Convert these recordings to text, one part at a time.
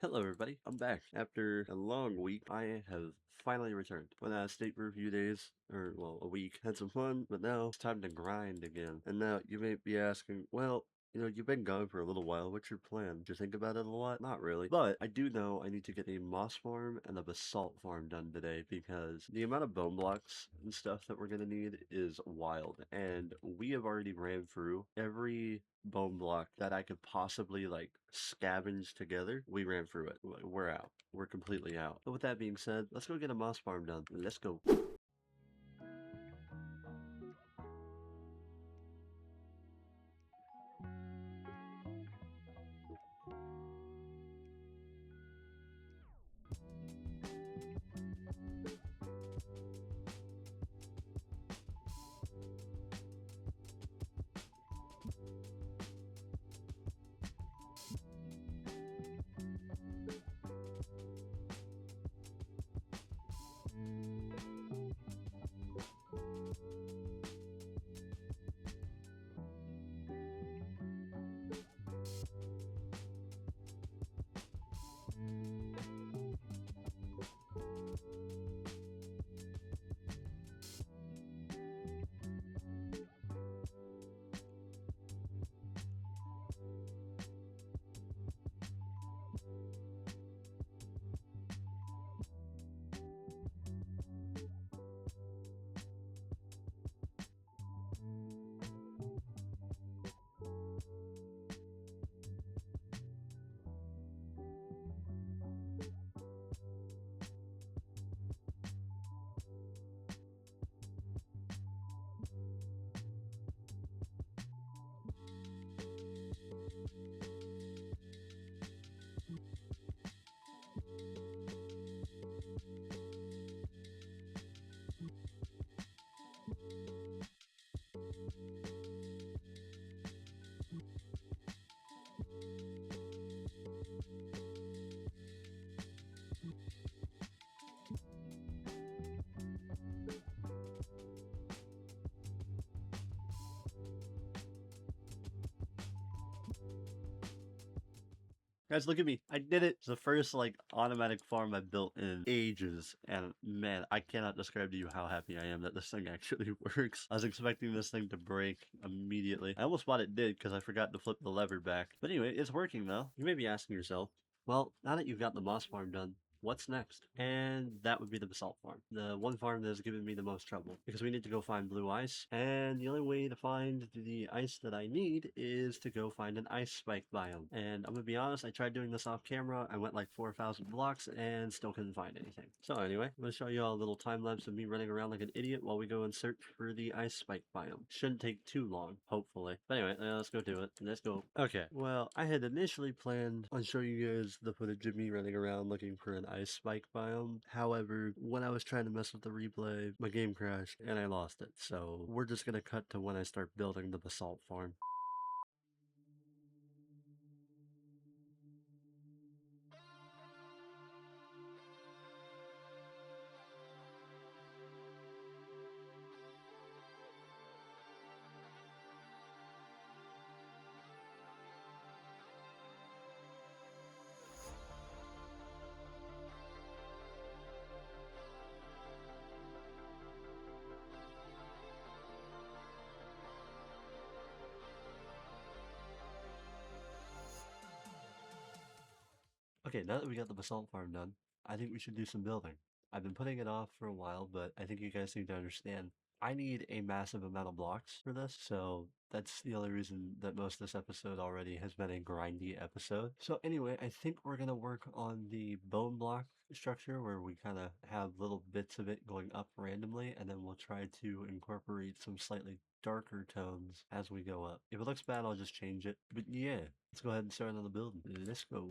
Hello everybody, I'm back. After a long week, I have finally returned. Went out of state for a few days, or well, a week. Had some fun, but now it's time to grind again. And now you may be asking, well, you've been gone for a little while. What's your plan? Did you think about it a lot? Not really. But I do know I need to get a moss farm and a basalt farm done today because the amount of bone blocks and stuff that we're going to need is wild. And we have already ran through every bone block that I could possibly like scavenge together. We ran through it. We're out. We're completely out. But with that being said, let's go get a moss farm done. Let's go. Guys, look at me. I did it. It's the first like automatic farm I've built in ages. And man, I cannot describe to you how happy I am that this thing actually works. I was expecting this thing to break immediately. I almost thought it did because I forgot to flip the lever back. But anyway, it's working though. You may be asking yourself, well, now that you've got the moss farm done, what's next? And that would be the basalt farm. The one farm that has given me the most trouble because we need to go find blue ice. And the only way to find the ice that I need is to go find an ice spike biome. And I'm gonna be honest, I tried doing this off camera. I went like 4,000 blocks and still couldn't find anything. So anyway, I'm gonna show you all a little time lapse of me running around like an idiot while we go and search for the ice spike biome. Shouldn't take too long, hopefully. But anyway, let's go do it. Let's go. Okay, well, I had initially planned on showing you guys the footage of me running around looking for an ice spike biome. However, when I was trying to mess with the replay, my game crashed and I lost it. So we're just gonna cut to when I start building the basalt farm. Okay, now that we got the basalt farm done, I think we should do some building. I've been putting it off for a while, but I think you guys need to understand. I need a massive amount of blocks for this, so that's the only reason that most of this episode already has been a grindy episode. So anyway, I think we're gonna work on the bone block structure where we kind of have little bits of it going up randomly, and then we'll try to incorporate some slightly darker tones as we go up. If it looks bad, I'll just change it. But yeah, let's go ahead and start on the building. Let's go.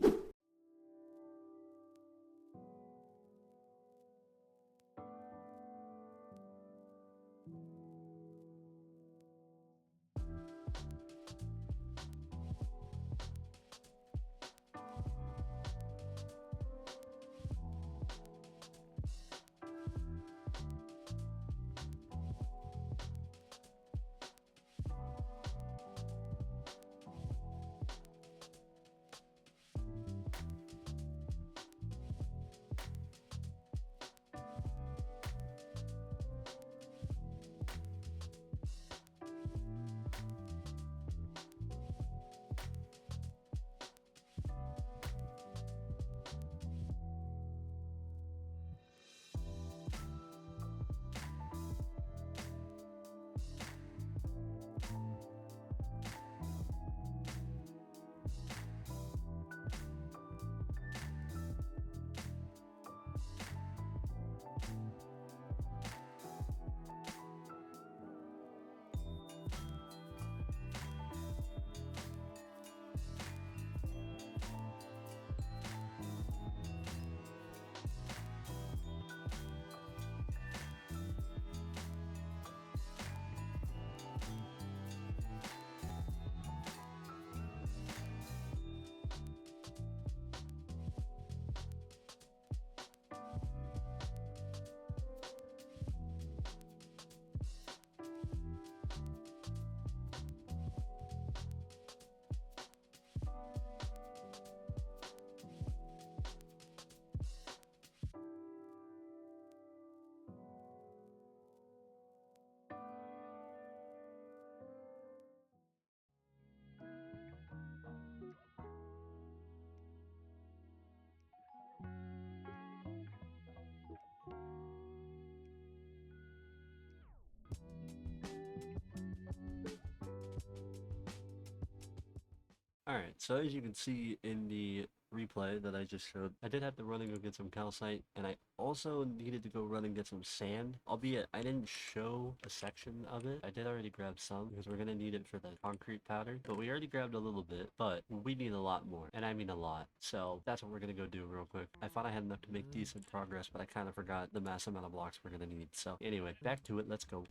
Alright, so as you can see in the replay that I just showed, I did have to run and go get some calcite, and I also needed to go run and get some sand, albeit I didn't show a section of it. I did already grab some, because we're going to need it for the concrete powder, but we already grabbed a little bit, but we need a lot more, and I mean a lot, so that's what we're going to go do real quick. I thought I had enough to make decent progress, but I kind of forgot the mass amount of blocks we're going to need, so anyway, back to it, let's go.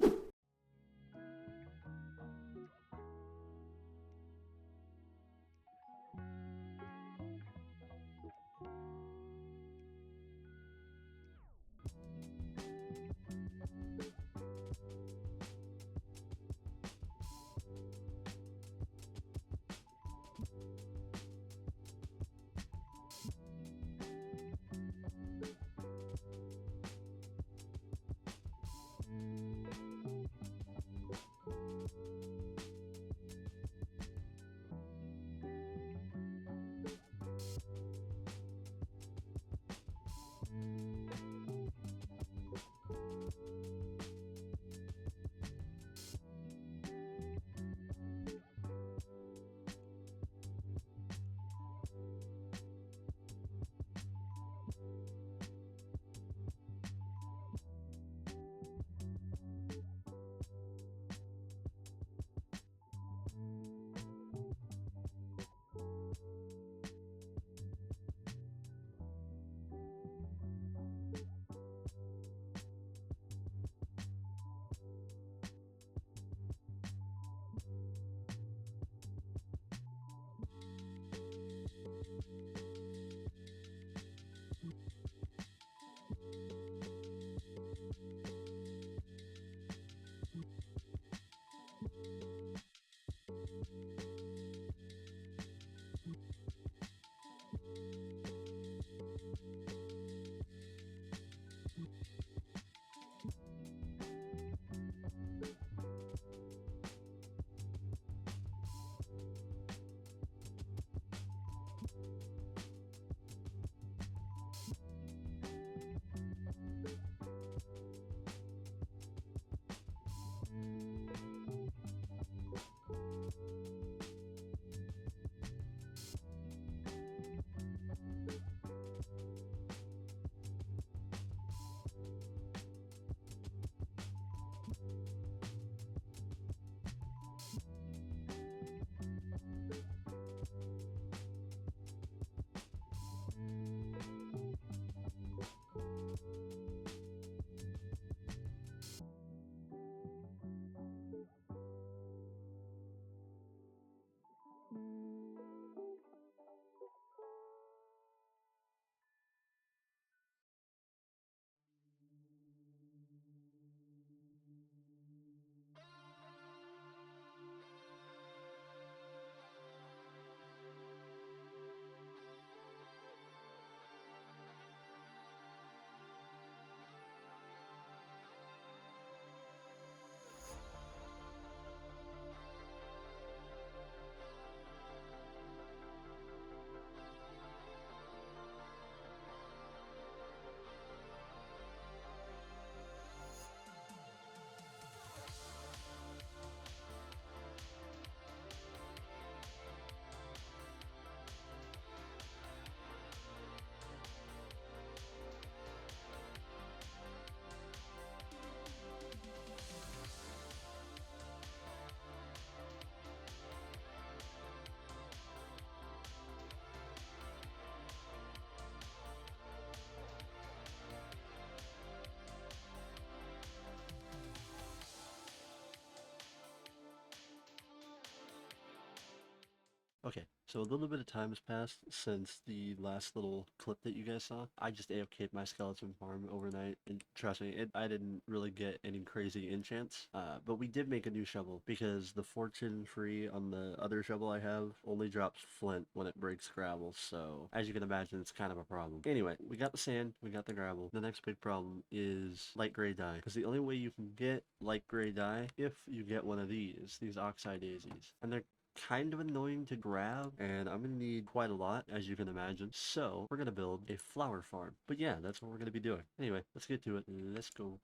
Okay, so a little bit of time has passed since the last little clip that you guys saw. I just AFK'd my skeleton farm overnight, and trust me, I didn't really get any crazy enchants, but we did make a new shovel, because the fortune free on the other shovel I have only drops flint when it breaks gravel, so as you can imagine, it's kind of a problem. Anyway, we got the sand, we got the gravel. The next big problem is light gray dye, because the only way you can get light gray dye if you get one of these oxide daisies, and they're kind of annoying to grab, and I'm gonna need quite a lot, as you can imagine, so we're gonna build a flower farm. But yeah, that's what we're gonna be doing. Anyway, let's get to it. Let's go.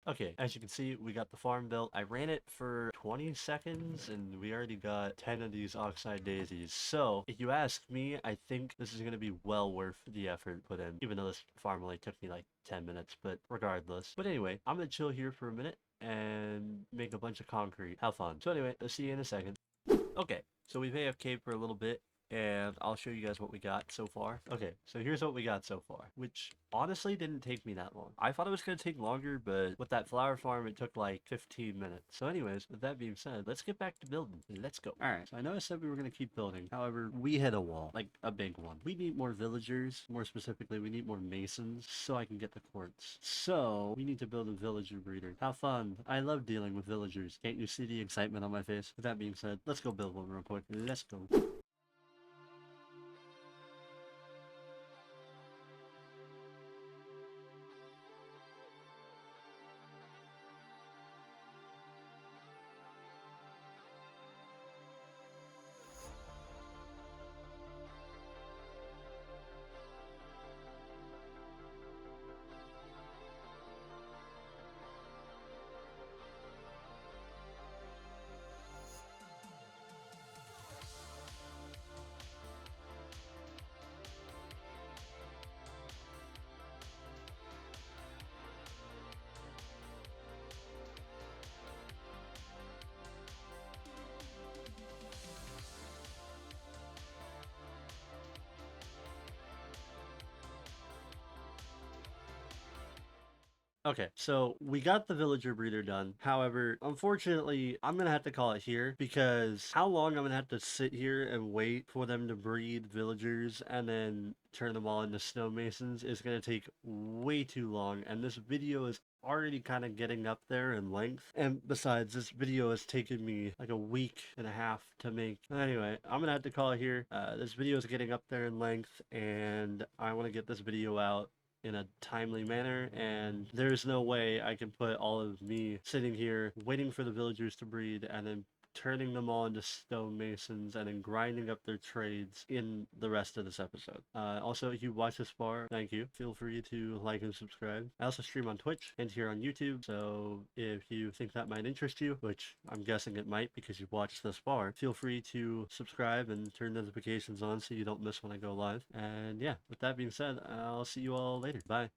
Okay, as you can see, we got the farm built. I ran it for 20 seconds and we already got 10 of these oxide daisies. So, if you ask me, I think this is going to be well worth the effort put in, even though this farm only took me like 10 minutes, but regardless. But anyway, I'm going to chill here for a minute and make a bunch of concrete. Have fun. So anyway, I'll see you in a second. Okay, so we've AFK'd for a little bit, and I'll show you guys what we got so far. Okay, so here's what we got so far, which honestly didn't take me that long. I thought it was going to take longer, but with that flower farm, it took like 15 minutes. So anyways, with that being said, let's get back to building. Let's go. Alright, so I know I said we were going to keep building. However, we hit a wall, like a big one. We need more villagers. More specifically, we need more masons so I can get the quartz. So, we need to build a villager breeder. How fun. I love dealing with villagers. Can't you see the excitement on my face? With that being said, let's go build one real quick. Let's go. Okay, so we got the villager breeder done. However, unfortunately, I'm gonna have to call it here because how long I'm gonna have to sit here and wait for them to breed villagers and then turn them all into stonemasons is gonna take way too long, and this video is already kind of getting up there in length. And besides, this video has taken me like a week and a half to make. Anyway, I'm gonna have to call it here. This video is getting up there in length, and I want to get this video out in a timely manner, and there's no way I can put all of me sitting here waiting for the villagers to breed and then turning them all into stonemasons and then grinding up their trades in the rest of this episode. Also, if you watch this far, thank you. Feel free to like and subscribe. I also stream on Twitch and here on YouTube, so if you think that might interest you, which I'm guessing it might because you've watched this far, feel free to subscribe and turn notifications on so you don't miss when I go live. And yeah, with that being said, I'll see you all later. Bye.